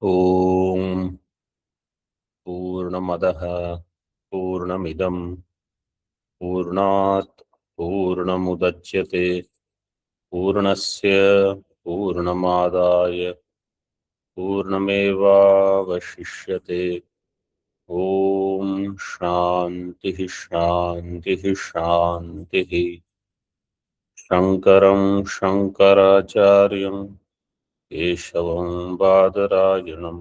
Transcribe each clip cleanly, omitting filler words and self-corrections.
ॐ पूर्णमदः पूर्णमिदं पूर्णात् पूर्णमुदच्यते पूर्णस्य पूर्णमादाय पूर्णमेवावशिष्यते। ॐ शान्तिः शान्तिः शान्तिः। शङ्करं शङ्कराचार्यं केशवं बादरायणं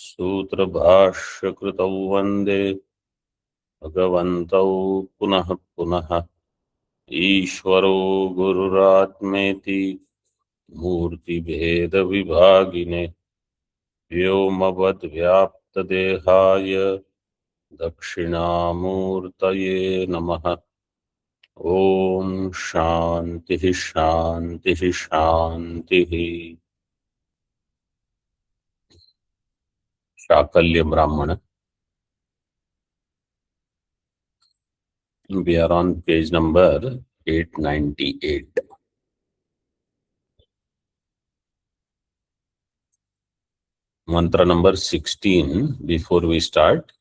सूत्रभाष्यकृतौ वन्दे भगवन्तौ पुनः पुनः। ईश्वरो गुरुरात्मेति मूर्तिभेदविभागिने व्योमवद्व्याप्तदेहाय दक्षिणामूर्तये नमः। ॐ शान्तिः शान्तिः शान्तिः। शाकल्य ब्राह्मण, we are on page number 898. Mantra number 16. Before we start,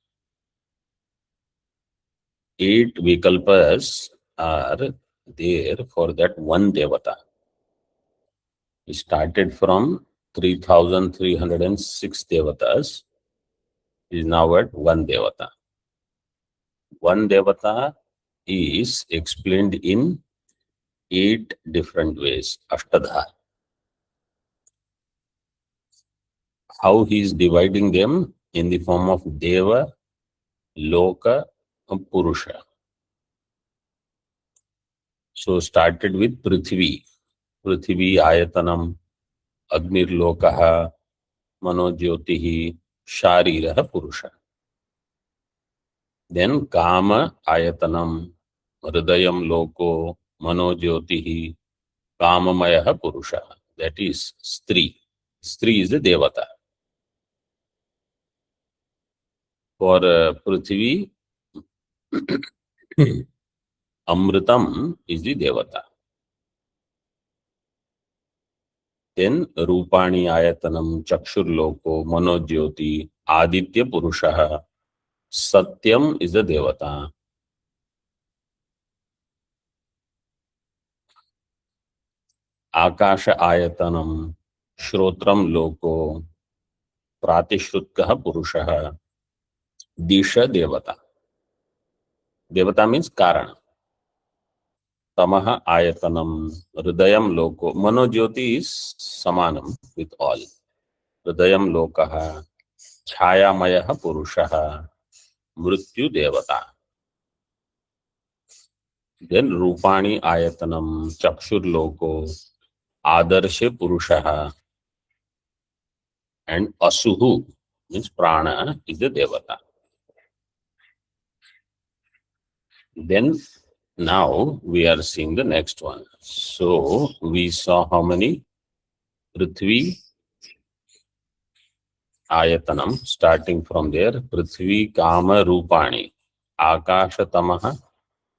8 vikalpas are there for that one devata. We started from 3,306 devatas, is now at one devata. One devata is explained in 8 different ways, Ashtadha. How he is dividing them in the form of Deva, Loka, and Purusha. So started with Prithvi. Prithvi Ayatanam, Agnirlokaha, Manojyotihi, Shariraha Purusha. Then Kama Ayatanam, Hridayam Loko, Manojyotihi, Kamamayaha Purusha. That is Stri. Stri is the Devata. For Prithvi, Amritam is the Devata. Then Rupani Ayatanam, Chakshur Loko, Manojyoti, Aditya Purusha. Satyam is the Devata. Akasha Ayatanam, Shrotram Loko, Pratishrutkah Purusha, Disha Devata. Devata means Karana. Tamaha Ayatanam, Hridayam Loko. Manojyoti is Samanam with all. Hridayam Lokaha, Chhayamayaha Purushaha, Mrityu Devata. Then Rupani Ayatanam, Chakshur Loko, Adarshe Purushaha, and Asuhu means Prana is the Devata. Then now we are seeing the next one. So we saw how many? Prithvi Ayatanam, starting from there. Prithvi Kama Rupani, Akasha Tamaha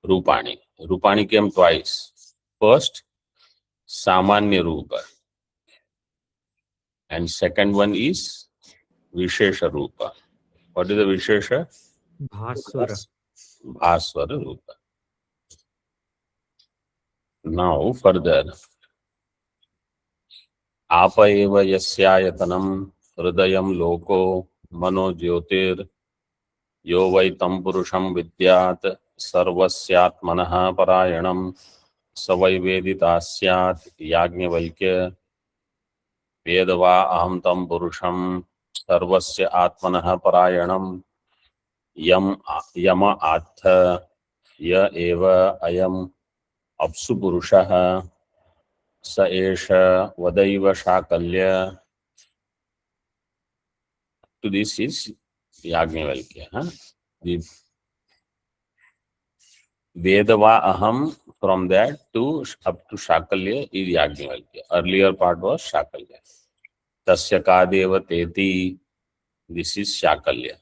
Rupani. Rupani came twice. First, Samanya Rupa, and second one is Vishesha Rupa. What is the Vishesha? Bhaswara. Bhaswara Rupa. Now further, Apa eva yasyayatanam hridayam loko mano jyotir yo vai tam purusham vidyat sarvasyatmanaha parayanam savai veditasyat yagnevalkya vedava aham tam purusham sarvasya atmanaha parayanam yama atha ya eva ayam apsu purushaha sa esha vadaiva shakalya. To this is Yagnevalkya. The Vedava Aham, from that to up to Shakalya is Yagnevalkya. Earlier part was Shakalya. Tasya Kadeva Teti, this is Shakalya.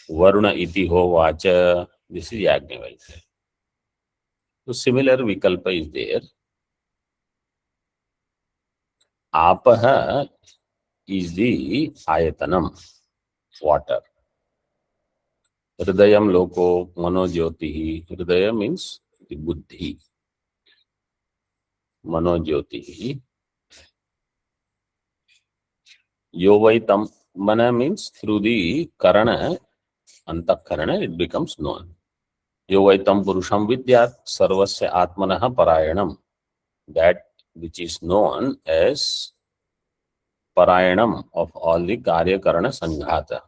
Varuna Iti Ho Vacha, this is Yagnevalkya. So similar Vikalpa is there. Apaha is the ayatanam, water. Hridayam loko manojyotihi. Hridaya means the buddhi. Manojyotihi. Yovaitam. Mana means through the karana, antakarana, it becomes known. Yovaitam purusham vidyat sarvasya atmanaha parayanam. That which is known as parayanam of all the karya karana sanghata.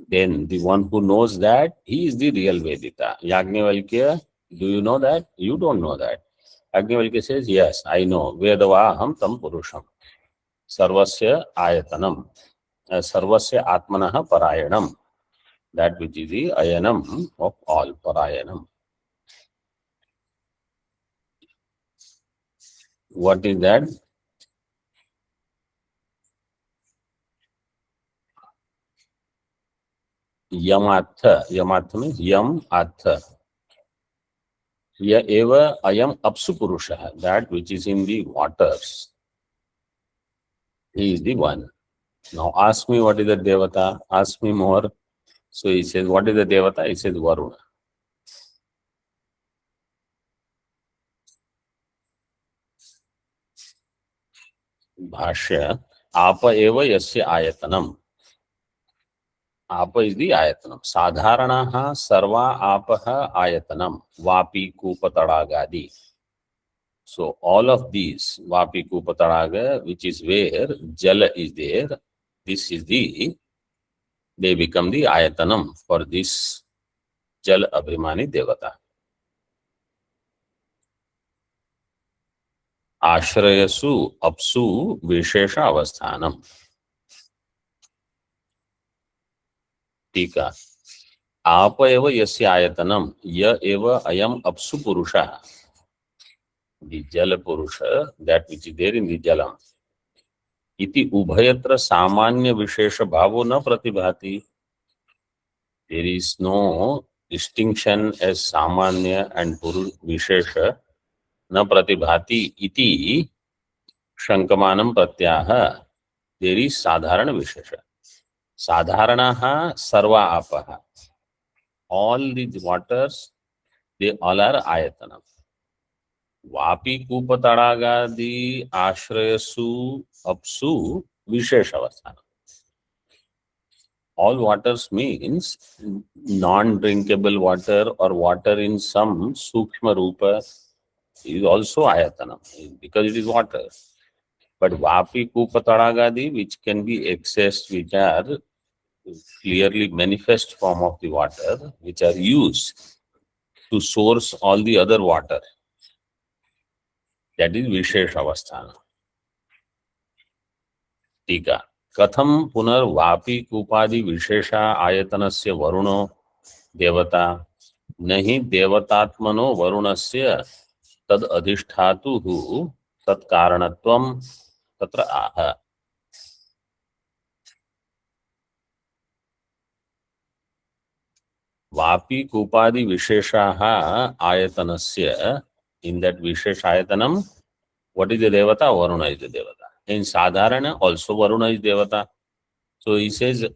Then the one who knows that, he is the real Vedita. Yajnavalkya, do you know that? You don't know that. Yajnavalkya says, yes, I know. Vedavaham tam purusham. Sarvasya ayatanam. Sarvasya atmanaha parayanam. That which is the ayanam of all, parayanam. What is that? Yamatha. Yamatha means yam atha. Ya eva ayam apsu purusha. That which is in the waters. He is the one. Now ask me what is the Devata. Ask me more. So he says, what is the Devata? He says, Varuna. Bhashya. Apa eva yasya ayatanam. Apa is the ayatanam. Sadharanaha sarva apaha ayatanam. Vapi kupa tadagadi. So all of these, Vapi kupa tadaga, which is where Jala is there, this is the, they become the ayatanam for this Jal Abhimani Devata. Ashrayasu apsu vishesha avasthanam. Tika. Apa eva yasya ayatanam. Ya eva ayam apsu purusha. The Jala Purusha, that which is there in the Jalam. Iti ubhayatra samanya vishesha bhavo na pratibhati. There is no distinction as samanya and vishesha na pratibhati iti shankamanam pratyaha. There is sadharana vishesha. Sadharanaha sarva apaha. All these waters, they all are ayatanam. Vapi kupa tadagadi ashrayasu apsu visheshavasthanam. All waters means non-drinkable water or water in some sukshma rupa is also ayatanam because it is water. But Vapi kupa tadagadi, which can be accessed, which are clearly manifest form of the water, which are used to source all the other water. That is Visheshavasthana. Tika. Katham punar Vapi kupadi Vishesha ayatanasya varuno devata nahi devatatmano varunasya tad adhisthatuhu tat karanatvam tatra aha. Vapi kupadi Visheshaha ayatanasya. In that Vishesh ayatanam, what is the Devata? Varuna is the Devata. In Sadharana, also Varuna is Devata. So he says,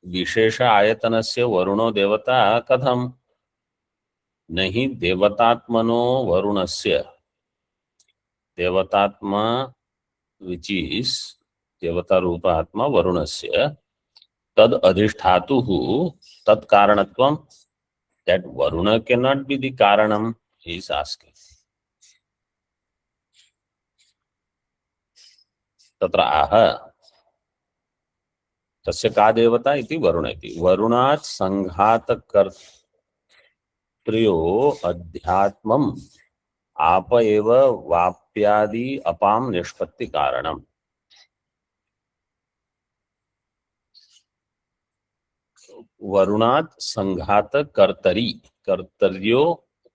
Vishesha ayatanasya Varuno Devata katham nahi devatatmano varunasya. Devatatma, which is Devata Rupa Atma Varunasya, tad adhisthatuhu tat karanatvam. That Varuna cannot be the Karanam, he is asking. तत्र आह तस्य का देवता इति वरुण इति वरुणात् संघात कर्त्र्यो अध्यात्मम् आप एव वाप्यादि अपाम निष्पत्ति कारणम. वरुणात् संघात कर्तरी कर्तर्यो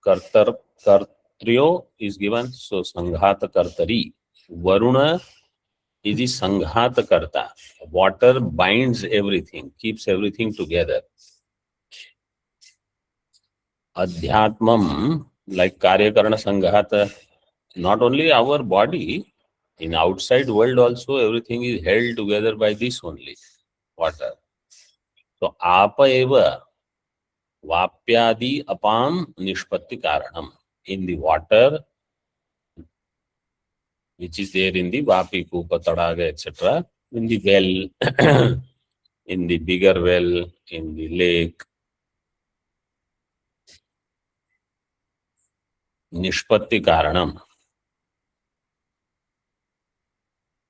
कर्त्र्यो is given, so संघात कर्तरी. Varuna is the sanghata karta. Water binds everything, keeps everything together. Adhyatmam, like karya karana sanghata, not only our body, in outside world also everything is held together by this only, water. So apa eva vapyadi apam nishpatti karanam. In the water which is there in the vapi, kupa, tadaga, etc., in the well, in the bigger well, in the lake, nishpatti karanam.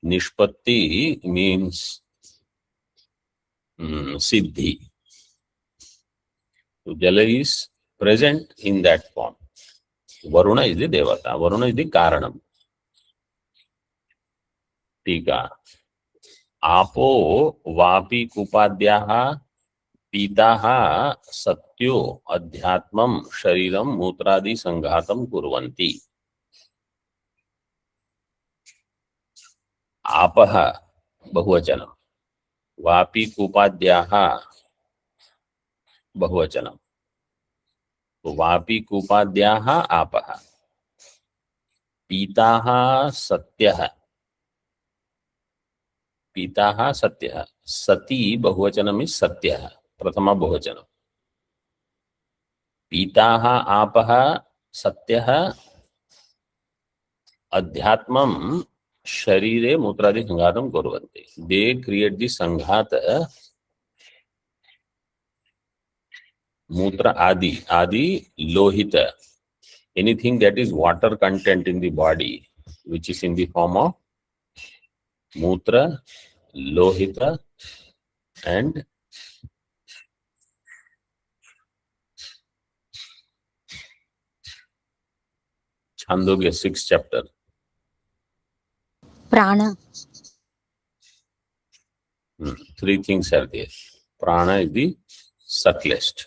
Nishpatti means siddhi. So Jala is present in that form. Varuna is the devata. Varuna is the karanam. Tika. Apo vapi kupadyaha pitaha satyo adhyatmam shariram mutradi sanghatam kurvanti. Apaha bahuvachanam. Vapi kupadyaha bahuvachanam. तो वापी कूपाद्याः आपः पीताः सत्यः पीताः सत्यः सती बहुवचनम is सत्यः प्रथमा बहुवचनम पीताः आपः सत्यः अध्यात्मं शरीरे मूत्रादि संघातं कुर्वन्ति they create the संघात मूत्र आदि Lohit anything that is water content in the body which is in the form of mutra, lohita and Chandogya 6th chapter. Prana. Three things are there. Prana is the subtlest.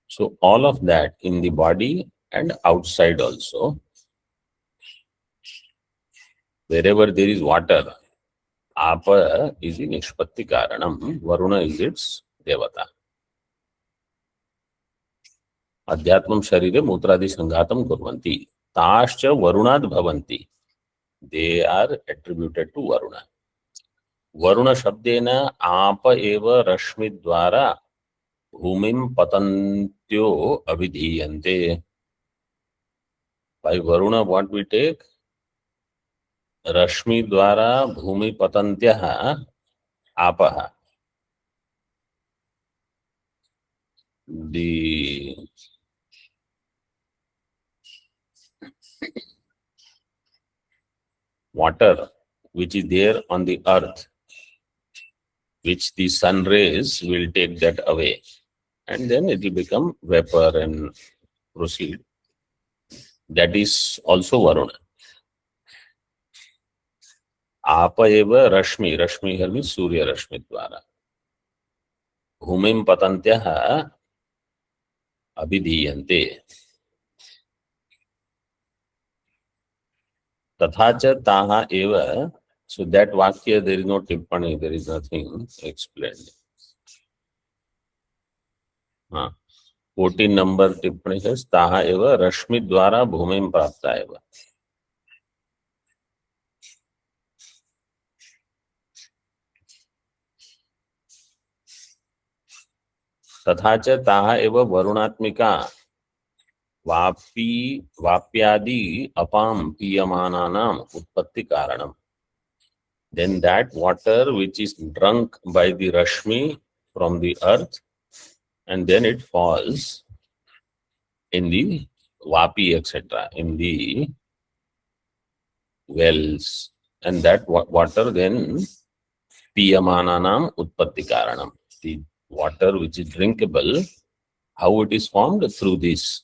So all of that in the body and outside also. Wherever there is water, Apa is the Nishpatti Karanam, Varuna is its Devata. Adhyatmam Sharire Mutradi Sanghatam Kurvanti. Tascha Varunad Bhavanti. They are attributed to Varuna. Varuna Shabdena Apa Eva Rashmi Dwara Bhumim Patantyo Abhidhiyante. By Varuna, what we take? Rashmi Dwara Bhumi Patantyaha Apaha. The water which is there on the earth, which the sun rays will take that away, and then it will become vapor and proceed. That is also Varuna. Apa eva Rashmi. Rashmi here means Surya Rashmi Dwara. Bhumim Patantyaha Abhidhiyante. Tathacha Taha eva. So that Vakya, there is no tippani, there is nothing explained. 14 number tippani says Taha eva Rashmi Dwara Bhumim Prapta eva. तथा च ताः एव वरुणात्मिका वाप्यादि अपाम पीयमानानाम उत्पत्ति कारणम. Then that water which is drunk by the Rashmi from the earth and then it falls in the Vapi etc. in the wells, and that water then Piyamananam Utpatti Karanam. The water which is drinkable, how it is formed? Through this.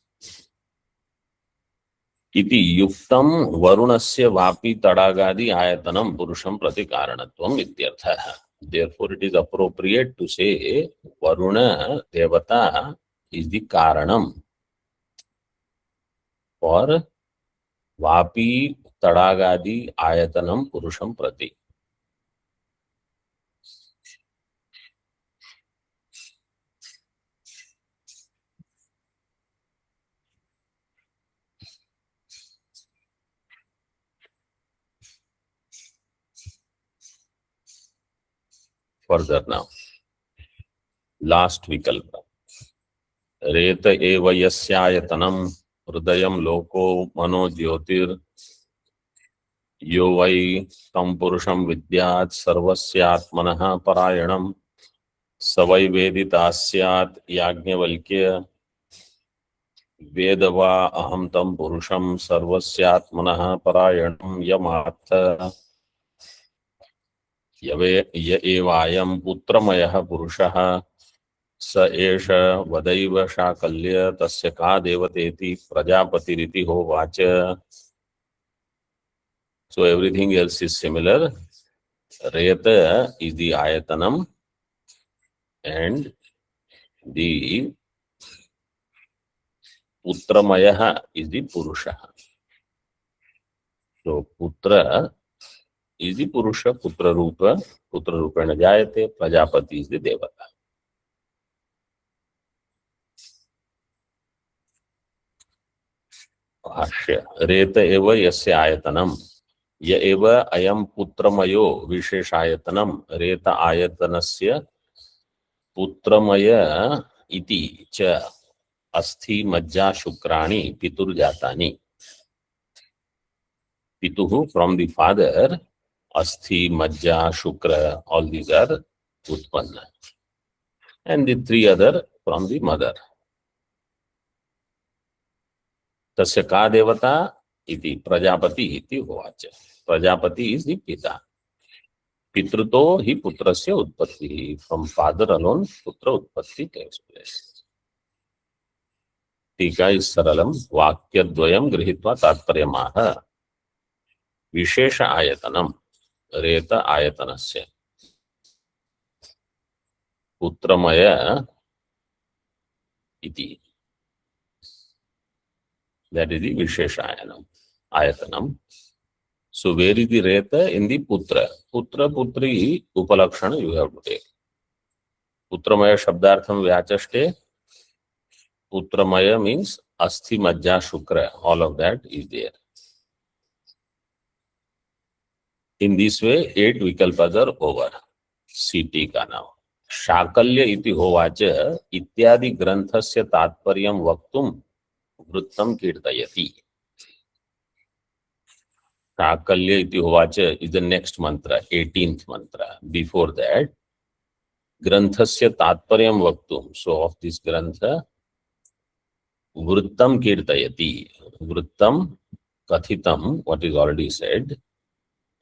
Iti yuktam varunasya vapi tadagadi ayatanam purusham prati karanatvam ityartha. Therefore, it is appropriate to say Varuna Devata is the karanam for vapi tadagadi ayatanam purusham prati. further now. Last vikalpa. रेत एव यस्यायतनम हृदयं लोको मनो ज्योतिर यो वै तं पुरुषं विद्यात् सर्वस्यात्मनः परायणं स वै वेदिता स्यात् याज्ञवल्क्य वेद वा अहं तं पुरुषं सर्वस्यात्मनः परायणं यमार्थ य एवायं पुत्रमयः पुरुषः स एष वदैव शाकल्य तस्य का देवतेति प्रजापतिरिति होवाच. So everything else is similar. Reta is the ayatanam and the Putramaya is the Purusha. So Putra is the Purusha, Putra Rupena Jayate, Prajapati is the Devata. भाष्य रेत एव यस्य आयतनम य एव अयम पुत्रमयो विशेषायतनम रेत आयतनस्य पुत्रमय इति च अस्थि मज्जा शुक्राणि पितुर्जातानि. पितुः from the father, अस्थि मज्जा शुक्र, all these are उत्पन्न, and the three other from the mother. तस्य का देवता इति प्रजापति इति होवाच. प्रजापति is the पिता. पितृतो ही पुत्रस्य उत्पत्ति. From father alone पुत्र उत्पत्ति takes place. टीका इस सरलम वाक्यद्वयं गृहीत्वा तात्पर्यमाह. विशेष आयतनम रेत आयतनस्य पुत्रमय इति. That is the Visheshayanam, Ayatanam. So where is the Reta? In the Putra. Putra, Putri, Upalakshana you have to take. Putramaya Shabdartham Vyachaste. Putramaya means Asthi Majja Shukra. All of that is there. In this way, 8 Vikalpas are over. CT ka now. Shakalya iti hovacha ityadi granthasya tatparyam vaktum वृत्तम कीर्तयति. Shakalya इति होवाच is the next mantra, 18th mantra. Before that, ग्रंथस्य तात्पर्यं वक्तुम. So of this grantha, वृत्तम कीर्तयति. वृत्तम कथितम, what is already said,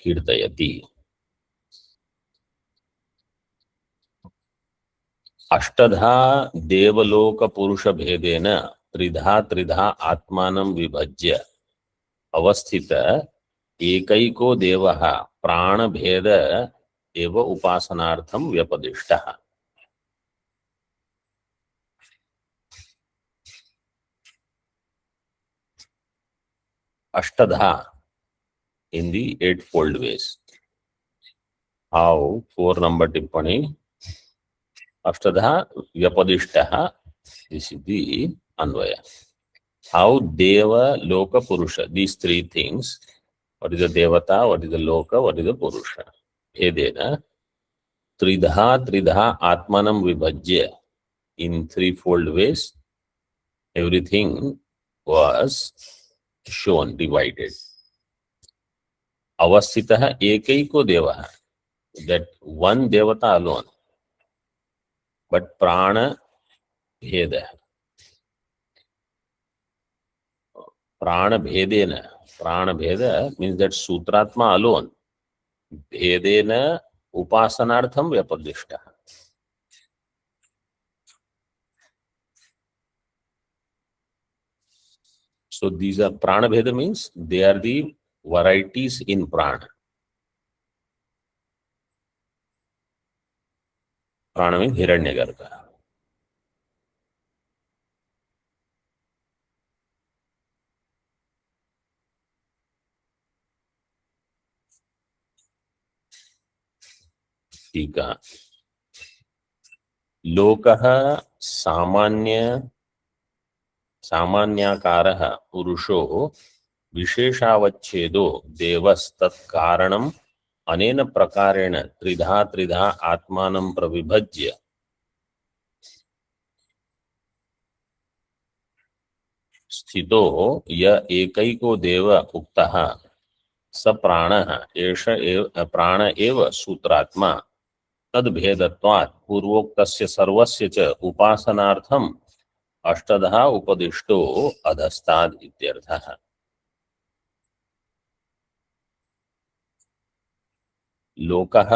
कीर्तयति. अष्टधा देवलोक पुरुष भेदेन त्रिधा त्रिधा आत्मानं विभज्य अवस्थित एकैको देवः प्राण भेद एव उपासनार्थं व्यपदिष्टः. अष्टधा in the 8-fold ways. How? 4 number tippani. Ashtadha vyapadiष्टः. This is the Anvaya. How Deva, Loka, Purusha, these 3 things, what is the Devata, what is the Loka, what is the Purusha? Edena, Tridha, Tridha, Atmanam Vibhajya, in 3-fold ways, everything was shown, divided. Avasthitaha Ekaiko Devaha, that one Devata alone, but Prana Bheda. Prana Bhedena. Prana Bheda means that Sutratma alone. Bhedena Upasanartham Vyapadishta. So these are Prana Bheda means they are the varieties in Prana. Prana means Hiranyagarbha. टीका लोकः सामान्याकारः पुरुषो विशेषावच्छेदो देवस्तत्कारणं अनेन प्रकारेण त्रिधा त्रिधा आत्मानं प्रविभज्य स्थितो य एकैको देव उक्तः स प्राणः एष एव प्राण एव सूत्रात्मा तद्भेदत्वात् पूर्वोक्तस्य सर्वस्य च उपासनार्थम् अष्टधा उपदिष्टो अधस्ताद् इत्यर्थः। लोकः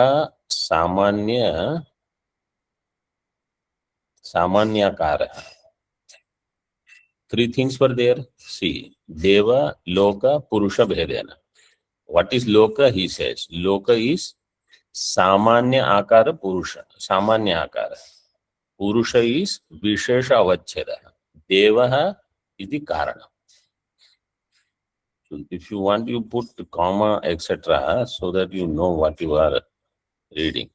सामान्याकारः। Three things were there. See, Deva, Loka, Purusha Bhedena. What is Loka? He says, Loka is Samanya Akara Purusha. Samanya Akara. Purusha is Vishesha Avacheda. Devaha is the Karana. So if you want, you put comma, etc., so that you know what you are reading.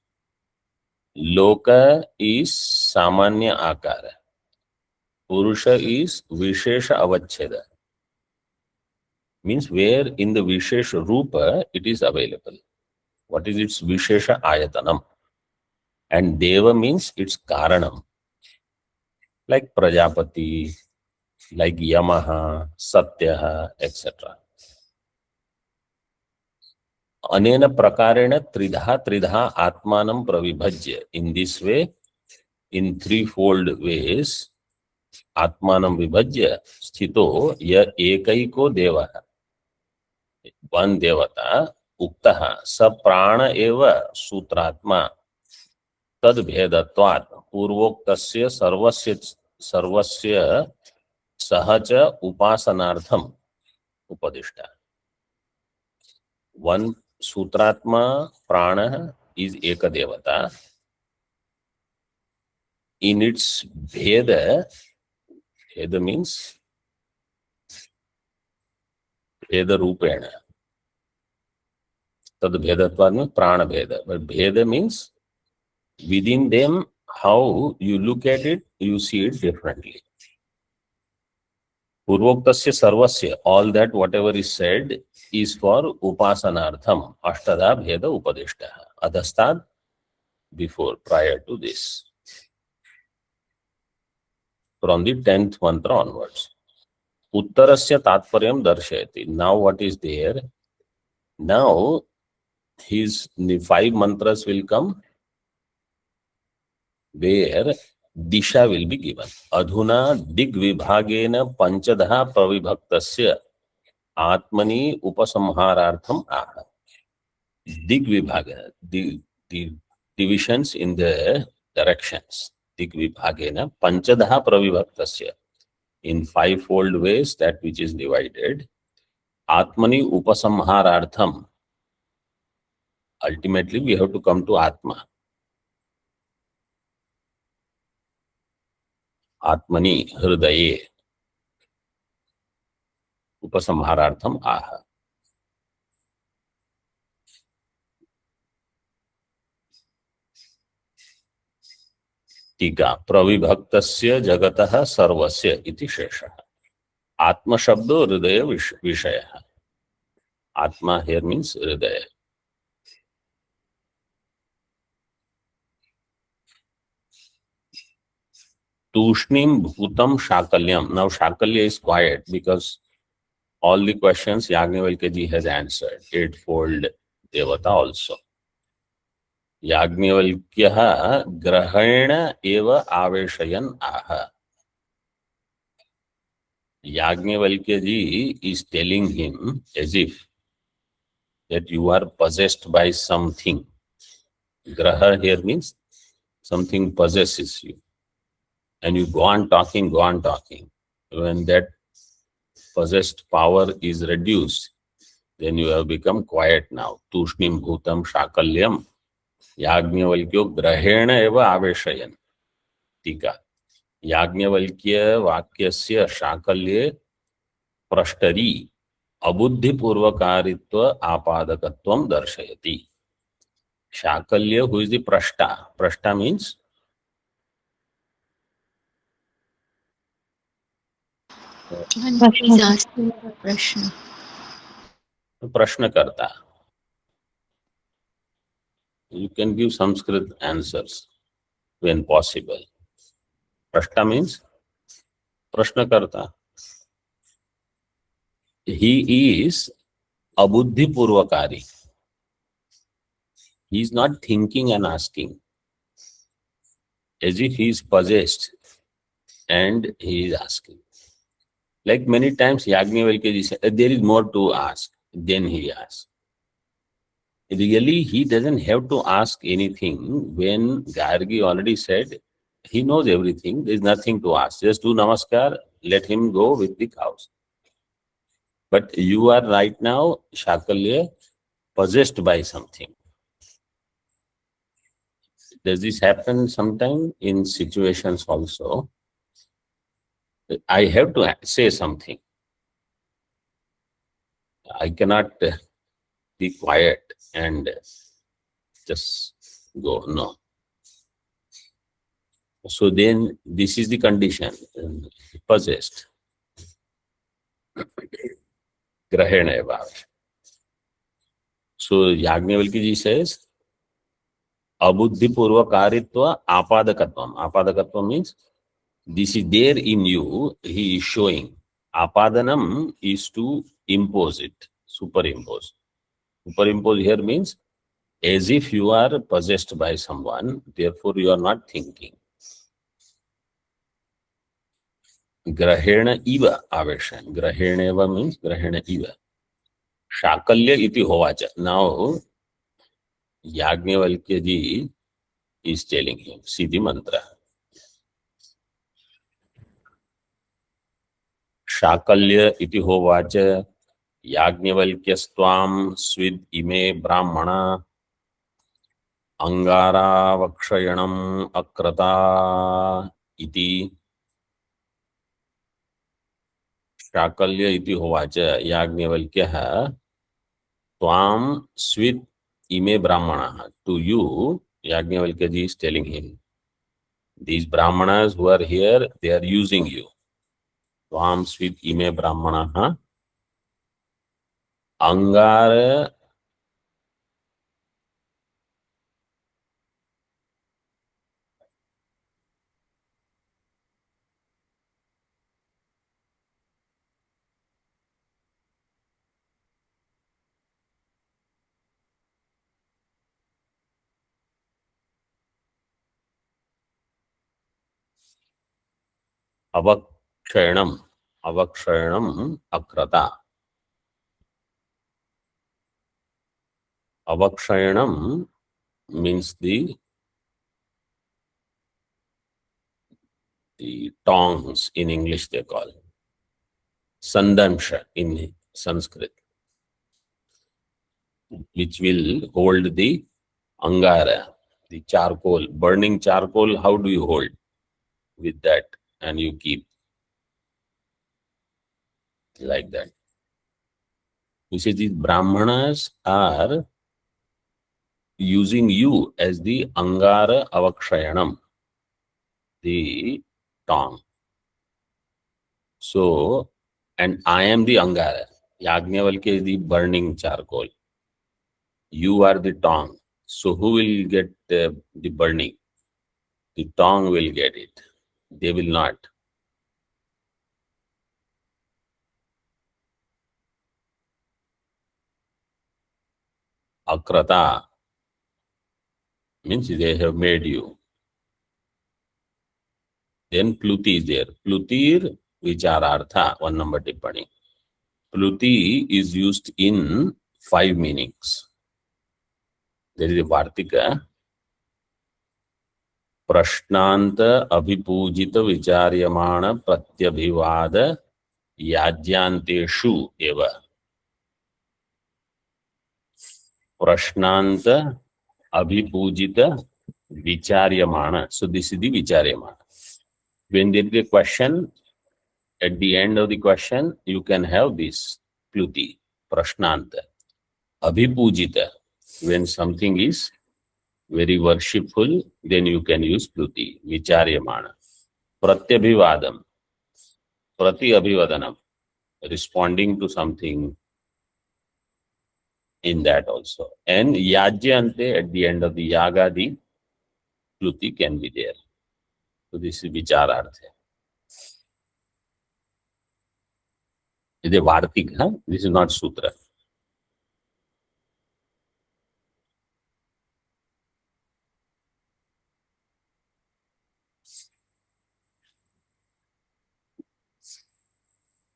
Loka is Samanya Akara. Purusha is Vishesha Avacheda. Means where in the Vishesha Rupa it is available. What is its Vishesha Ayatanam? And Deva means its Karanam. Like Prajapati, like Yamaha, Satyaha, etc. Anena Prakarena Tridha Tridha Atmanam Pravibhajya. In this way, in threefold ways, Atmanam Vibhajya Sthito Ya Ekaiko Devaha. One Devata Uktaha Sa Prana Eva Sutratma तद भेदत्वात् पूर्वोक्तस्य सर्वस्य सहज उपासनार्थम उपदिष्टा. One सूत्रात्मा प्राण is एक देवता. In its भेद means भेद रूपेण. तद भेदत्वात् means प्राण भेद. But भेद means within them, how you look at it, you see it differently. Purvoktasya sarvasya, all that whatever is said is for upasanartham, ashtada bheda upadishtaha, adhastad before, prior to this. From the 10th mantra onwards. Uttarasya tatparyam darshayati. Now what is there? Now his 5 mantras will come where disha will be given. Adhuna digvibhagena panchadha pravibhaktasya atmani upasamharartham aha. Digvibhaga, the divisions in the directions. Digvibhagena panchadha pravibhaktasya. In 5-fold ways, that which is divided. Atmani upasamharartham. Ultimately, we have to come to Atma. Atmani hridaye upasamharartham aha. टीका प्रविभक्तस्य जगतः सर्वस्य इति शेषः. आत्मा शब्दो हृदय विषयः. Atma here means hridaya. Tushnim bhutam shakalyam. Now shakalya is quiet because all the questions Yagnavalkya ji has answered. 8-fold devata also. Yagnavalkya grahena eva aveshayan aha. Yagnavalkya ji is telling him as if that you are possessed by something. Graha here means something possesses you. And you go on talking. When that possessed power is reduced, then you have become quiet now. Tushnim bhutam shakalyam Yagnavalkyo grahena eva aveshayan. Tika. Yagnavalkya vakyasya shakalye prashtari abuddhi purvakaritva apadakatvam darshayati. Shakalya, who is the prashta? Prashta means He's asking a question. प्रश्न करता. You can give Sanskrit answers when possible. Prashna means Prashnakarta. He is abuddhi purvakari. He is not thinking and asking, as if he is possessed and he is asking. Like many times Yajnavalkya ji said, there is more to ask. Then he asks. Really, he doesn't have to ask anything. When Gargi already said, he knows everything. There is nothing to ask. Just do namaskar, let him go with the cows. But you are right now, Shakalya, possessed by something. Does this happen sometime in situations also? I have to say something. I cannot be quiet and just go. No. So then this is the condition. Possessed. Grahena eva. So Yajnavalkya ji says, abuddhi purvakaritva apadakatvam. Apadakatvam means this is there in you, he is showing. Apadanam is to impose it, superimpose. Superimpose here means as if you are possessed by someone, therefore you are not thinking. Grahena iva aveshan. Grahena eva means grahena iva. Shakalya iti hovacha. Now, Yajnavalkya ji is telling him, see the mantra. Shakalya iti hovacha Yajnavalkyastvam svid ime brahmana angara vakshayanam akrata iti. Shakalya iti hovacha Yajnavalkyah tvam svid ime brahmana. To you, Yajnavalkya ji is telling him, these brahmanas who are here, they are using you. Tvam svid ime brahmana angara avakshayanam akrata. Avakshayanam means the tongs in English they call. Sandamsha in Sanskrit, which will hold the angara, the charcoal, burning charcoal. How do you hold? With that, and you keep like that. You see, these brahmanas are using you as the angara avakshayanam, the tongue. So, and I am the angara. Yajnavalkya is the burning charcoal. You are the tongue. So who will get the burning? The tongue will get it. They will not. Akrata means they have made you. Then Pluti is there. Plutir vicharartha, 1 number tippani. Pluti is used in 5 meanings. There is a Vartika. Prashnanta abhipujita vicharyamana pratyabhivada yajyanteshu eva. Prashnanta abhipujita vicharyamana. So this is the vicharyamana. When there is a question, at the end of the question, you can have this Pluti, Prashnanta. Abhipujita, when something is very worshipful, then you can use Pluti, Vicharyamana. Pratyabhivadam, Prati Abhivadanam, responding to something. in that also. And Yajyante, at the end of the Yaga, the Pluti can be there. So this is Vicharartha. This is Vartik, huh? This is not Sutra.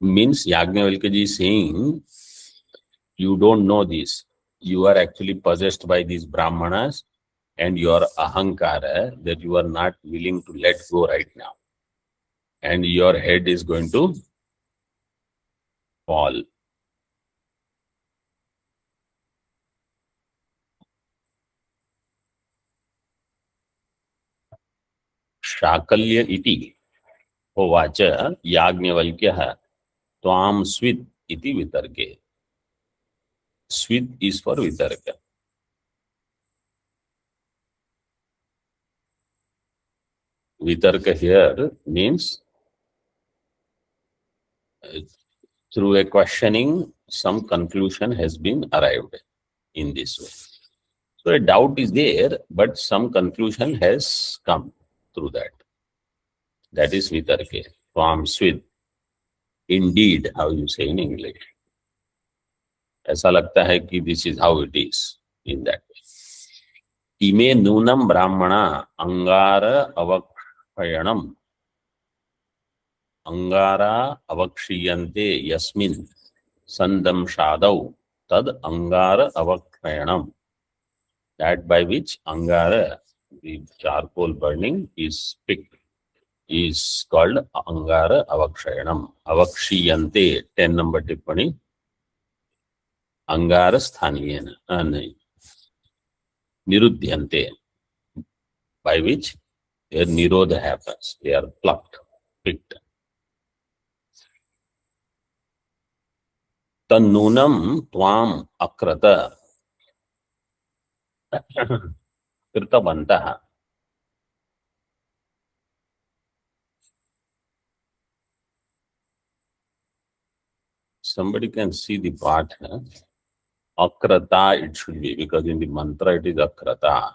Means Yajnavalkya ji is saying, you don't know this. You are actually possessed by these Brahmanas and your ahankara that you are not willing to let go right now. And your head is going to fall. Shakalya iti hovacha Yajnavalkya tvam swit iti vitarke. Swit is for vitarka. Vitarka here means through a questioning, some conclusion has been arrived in this way. So a doubt is there, but some conclusion has come through that. That is vitarke. Tvam swit. Indeed, how you say in English. ऐसा लगता है कि this is how it is in that way. इमे नूनम ब्राह्मणा अंगार अवक्षयणम अंगारा अवक्षीयन्ते यस्मिन् संदंशादौ तद अंगार अवक्षयणम. That by which angara, the charcoal burning, is picked, is called angara avakshayanam. Avakshiyante, 10 number tippani. Angara sthaniyena, nirudhyante, by which their nirodha happens. They are plucked, picked. Tannunam tvam akrata kritavantaha. Somebody can see the part. Akrata it should be, because in the mantra it is akrata.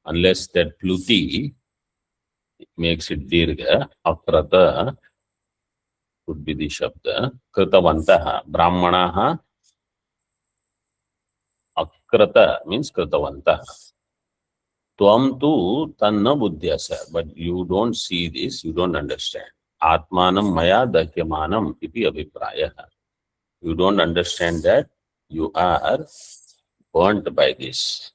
Unless that pluti makes it dirgha, akrata would be the shabda. Kritavantaha. Brahmanaha. Akrata means kritavantaha. Tvam tu tanna buddhyasa. But you don't see this, you don't understand. Atmanam maya dakyamanam iti abhipraya. You don't understand that you are burnt by this.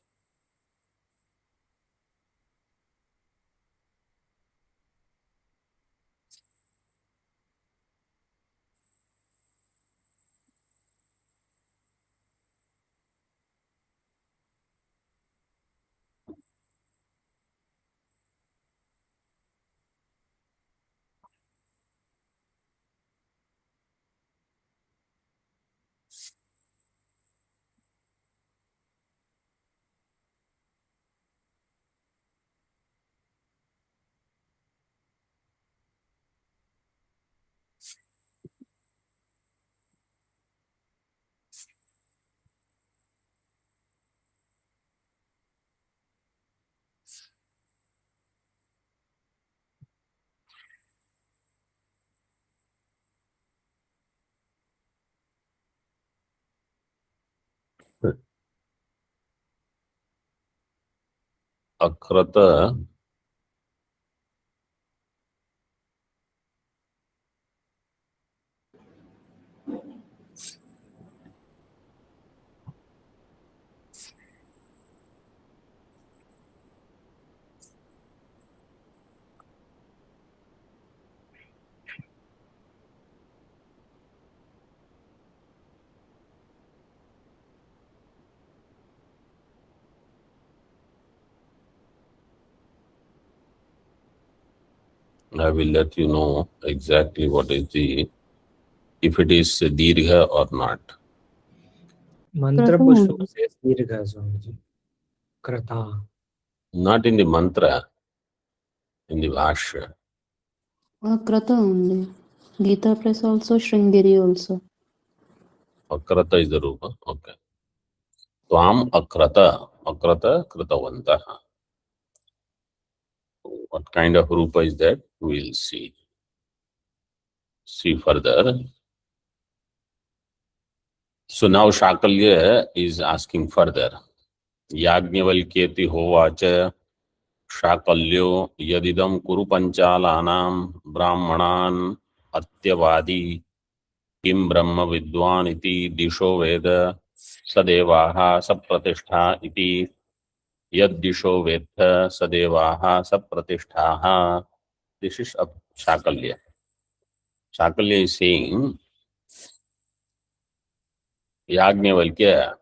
Akrata I will let you know exactly what is the, if it is dirgha or not. Mantra Pushpa says Dirgha, Swamiji. Krata. Not in the mantra, in the Bhashya. Krata only. Gita Press also, Sringeri also. Akrata is the rupa. Okay. त्वाम अक्रत, अक्रत कृतवन्तः. What kind of rupa is that? We'll see. See further. So now Shakalya is asking further. Yajnavalkyeti hovacha Shakalyo yadidam kuru panchalanam brahmanan atyavadi kim brahma vidwan iti disho veda sadevaha sapratishtha iti yad disho vedha sadevaha sapratishthaha. This is Shakalya. Shakalya is saying, Yajnavalkya,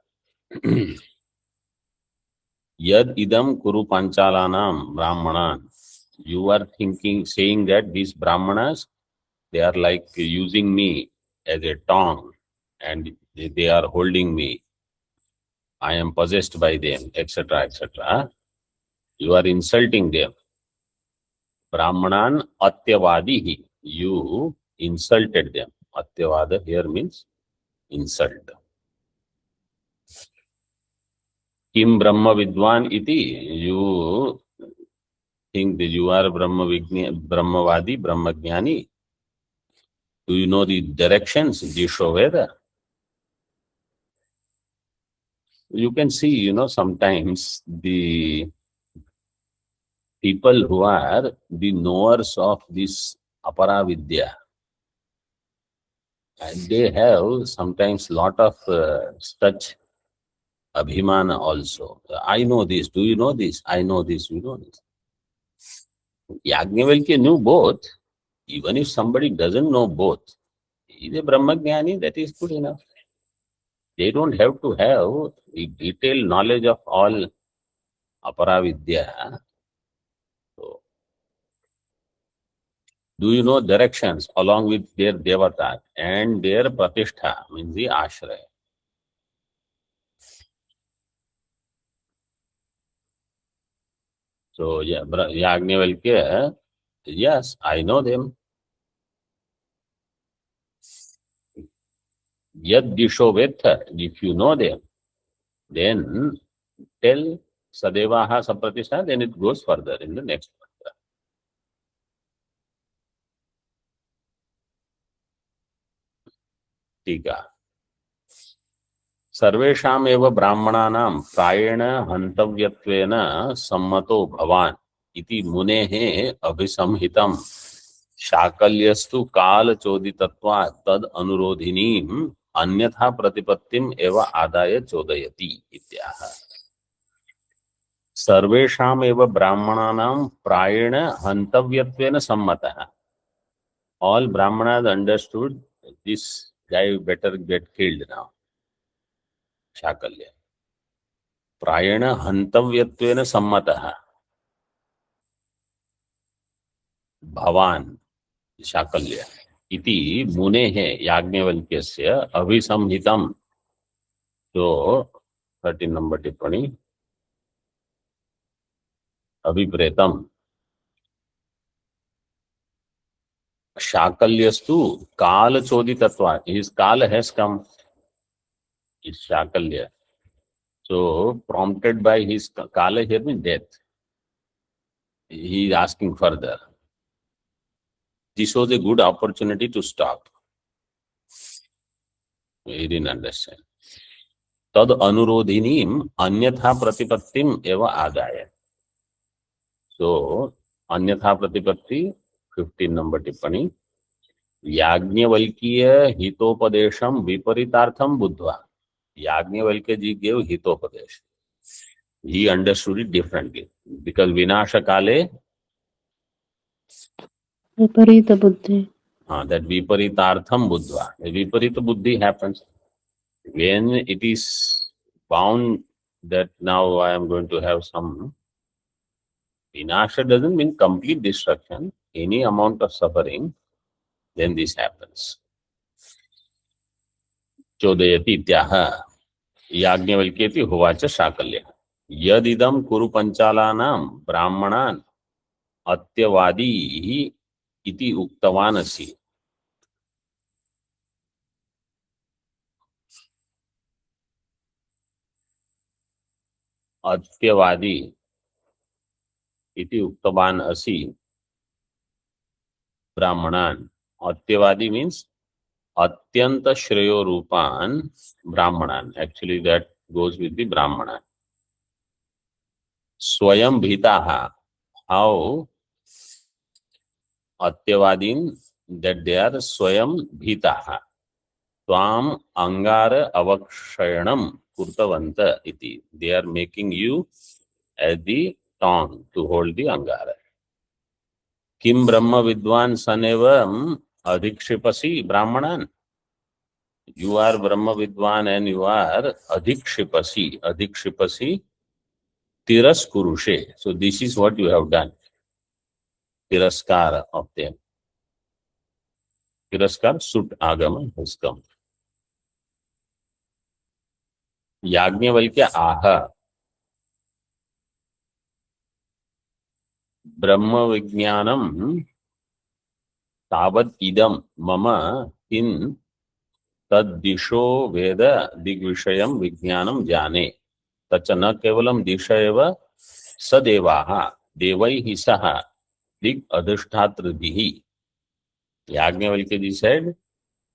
yad idam kuru panchalanam brahmanan. You are thinking, saying that these brahmanas, they are like using me as a tongue and they are holding me. I am possessed by them, etc., etc. You are insulting them. Brahmanan atyavadihi. You insulted them. Atyavada here means insult. Kim Brahma Vidwan iti. You think that you are Brahmavadi, Brahmagyani. Do you know the directions? Disho Veda. You can see, sometimes the people who are the knowers of this Aparavidya, and they have sometimes lot of such abhimana also. I know this. Do you know this? I know this. You know this. Yajnavalkya knew both. Even if somebody doesn't know both, he is a Brahmagyani, that is good enough. They don't have to have the detailed knowledge of all Aparavidya. So, do you know directions along with their devata and their pratishtha, means the ashraya? So, Yajnavalkya, yes, I know them. Yad disho vetha, if you know them, then tell Sadevaha Sapratishtha, then it goes further in the next mantra. Tika. सर्वेषाम् एव ब्राह्मणानां प्रायेण हन्तव्यत्वेन सम्मतो भवान् इति मुनेः अभिसंहितं शाकल्यस्तु कालचोदितत्वात् तद् अनुरोधिनीम् अन्यथा प्रतिपत्तिम् एव आदाय चोदयति इत्याह. सर्वेषाम् एव ब्राह्मणानां प्रायेण हन्तव्यत्वेन सम्मतः. All Brahmanas understood this guy better get killed now. Shakalya. प्रायेण हन्तव्यत्वेन सम्मतः भवान् शाकल्य इति मुनेः याज्ञवल्क्यस्य अभिसंहितं. तो 13 नंबर टिप्पणी. अभिप्रेतम शाकल्यस्तु कालचोदितत्वात्. His kala has come. Is Shakalya. So prompted by his kala here means death. He is asking further. This was a good opportunity to stop. He didn't understand. Tad anurodhinim anyatha pratipattim eva adaya. So anyatha pratipatti 15 number tippani. Yajnavalkya हितोपदेशम विपरीतार्थम बुद्धवा. Yajnavalkya ji gave hitopadesh. He understood it differently because vinasha kale Viparita buddhi. that viparitartham buddhva. A viparita buddhi happens when it is bound that now I am going to have some vinasha. Doesn't mean complete destruction, any amount of suffering, then this happens. Chodayati ityaha Yajnavalkyeti hovacha Shakalya. Yadidam kuru panchalanam brahmanan atyavadi iti uktavanasi. अत्यवादी इति उक्तवान असि ब्राह्मणान. अत्यवादी means अत्यंत श्रेयो रूपान ब्राह्मणान. Actually that goes with the brahmana. स्वयं भीताः. How अत्यवादीन that they are स्वयं भीताः. त्वाम अंगार अवक्षयणम कृतवंत इति. They are making you as the tongue to hold the angara. किम ब्रह्म विद्वान सनेवम अधिक्षिपसि ब्राह्मणान. You are Brahma Vidwan and you are Adhikshipasi. Adhikshipasi Tiras Kurushe. So this is what you have done. Tiraskara of them. Tiraskar Sut Agama has come. Yajnavalkya Aha. Brahma Vijnanam Tavat Idam Mama in Tad Disho Veda Digvishayam Vijnanam Jane. Tacha na kevalam Dishayava Sadevaha Devaihi Saha Dig Adhishtatribihi. Yajnavalkya said,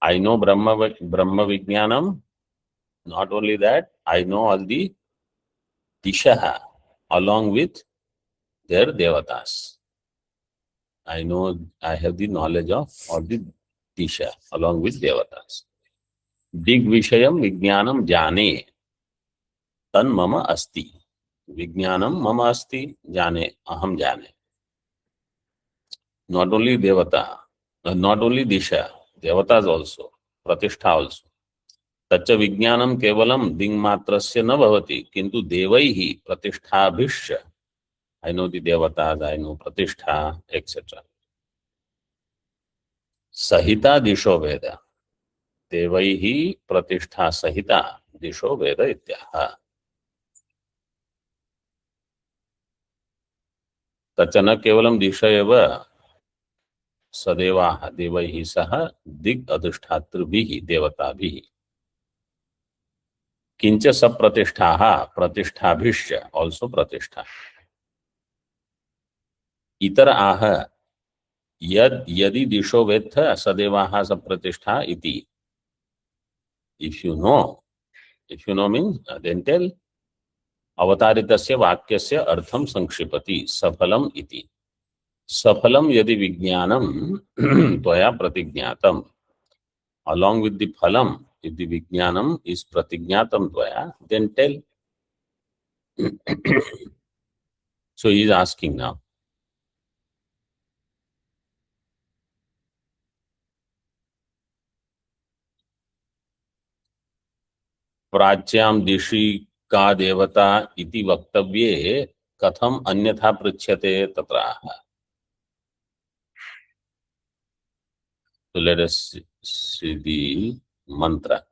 I know Brahma Vijnanam. Not only that, I know all the Dishaha along with their Devatas. I have the knowledge of all the Disha along with Devatas. Dig Vishayam Vijnanam Jane. Tan Mama Asti. Vijnanam Mama Asti. Jane. Aham Jane. Not only Devata, not only Disha, Devatas also, Pratishtha also. तच्च विज्ञानम केवलम दिंग मात्रस्य न भवति किंतु देवैहि प्रतिष्ठाभिश्च. I know the devatas, I know pratishtha, etc. Sahita disho veda. Devaihi pratishtha sahita disho veda ityaha. तच्च न केवलम दिशा एव सदेवाः देवैहि सह दिग् अधिष्ठातृभिः देवताभिः. किंच सप्रतिष्ठाः प्रतिष्ठाभिश्च also प्रतिष्ठा. इतर आह यद यदि दिशो वेत्थ सदेवाः सप्रतिष्ठा इति. If you know means then tell. अवतारितस्य वाक्यस्य अर्थम संक्षिपति सफलम इति. सफलम यदि विज्ञानम त्वया प्रतिज्ञातम. Along with the phalam, if the vijnanam is pratignatam tvaya, then tell. So he is asking now. प्राच्याम दिशि का देवता इति वक्तव्ये कथम अन्यथा पृच्छ्यते तत्राह. So let us see the mantra.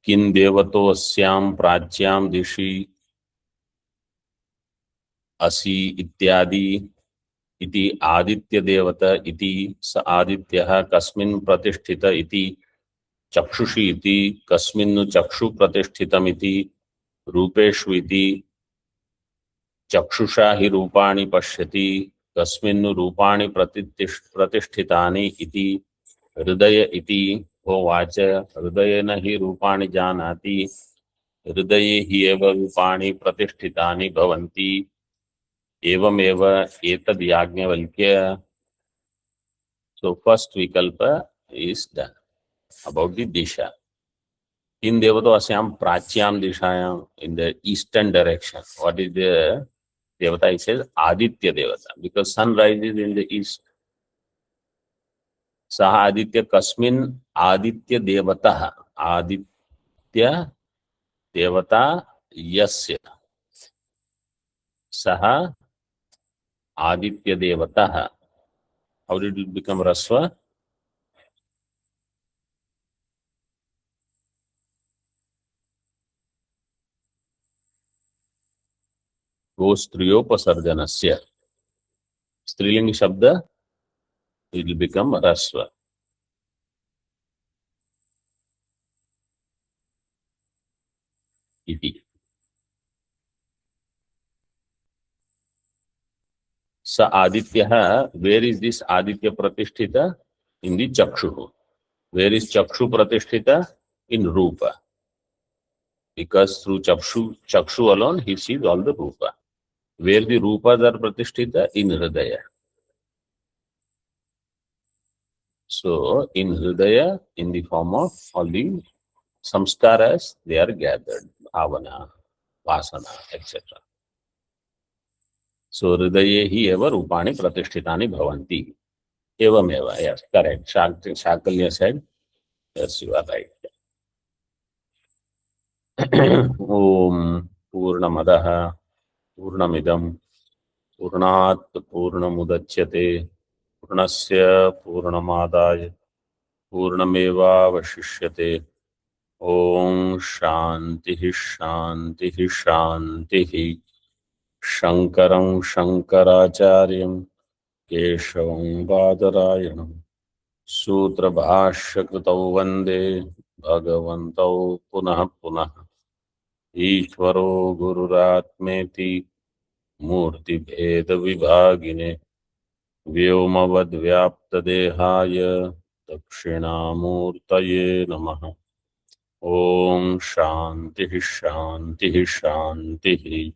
किन देवतोस्याम प्राच्याम दिशि असि इत्यादि इति आदित्य देवत इति स आदित्यः कस्मिन् प्रतिष्ठित इति चक्षुषी इति कस्मिन् चक्षु प्रतिष्ठितमिति रूपेषु इति चक्षुषा हि रूपाणि पश्यति कस्मिन् रूपाणि प्रतिष्ठितानि इति हृदय इति होवाच हृदयेन हि रूपाणि जानाति हृदये हि एव रूपाणि प्रतिष्ठितानि भवन्ति एवमेव एतद् Yajnavalkya. So first vikalpa is done about the disha. In devato asyam pracyam dishayam, in the eastern direction. What is the devata? It says Aditya devata because sun rises in the east. Saha Aditya kasmin Aditya devata. Aditya devata yasya. Saha Aditya devata. How did it become Rasva? गोस्त्रियोपसर्जनस्य. स्त्रीलिंग शब्द, it will become Rasva. Iti. स आदित्यः, where is this Aditya Pratishthita? In the Chakshu. Where is Chakshu Pratishthita? In Rupa. Because through Chakshu alone he sees all the Rupa. Where the Rupas are Pratishtita? In Hridaya. So in Hridaya, in the form of all the samskaras, they are gathered. Bhavana, Vasana, etc. So Hridaye hi eva Rupani Pratishtitani Bhavanti. Evameva, yes, correct. Shakalya said, yes, you are right. Om Purnamadah Purnamidam Purnat Purnamudachyate Purnasya Purnamadaya Purnamevavashishyate. Om Shanti Shanti Shanti. Shankaram Shankaracharyam Keshavam Badarayanam Sutra Bhashya Kritau Vande Bhagavantau Punah Punah Ishvaro Gururatmeti Murti Bheda Vibhagine Vyomavad Vyapta Dehaya Dakshinamurtaye Namaha. Om Shanti Shanti Shanti.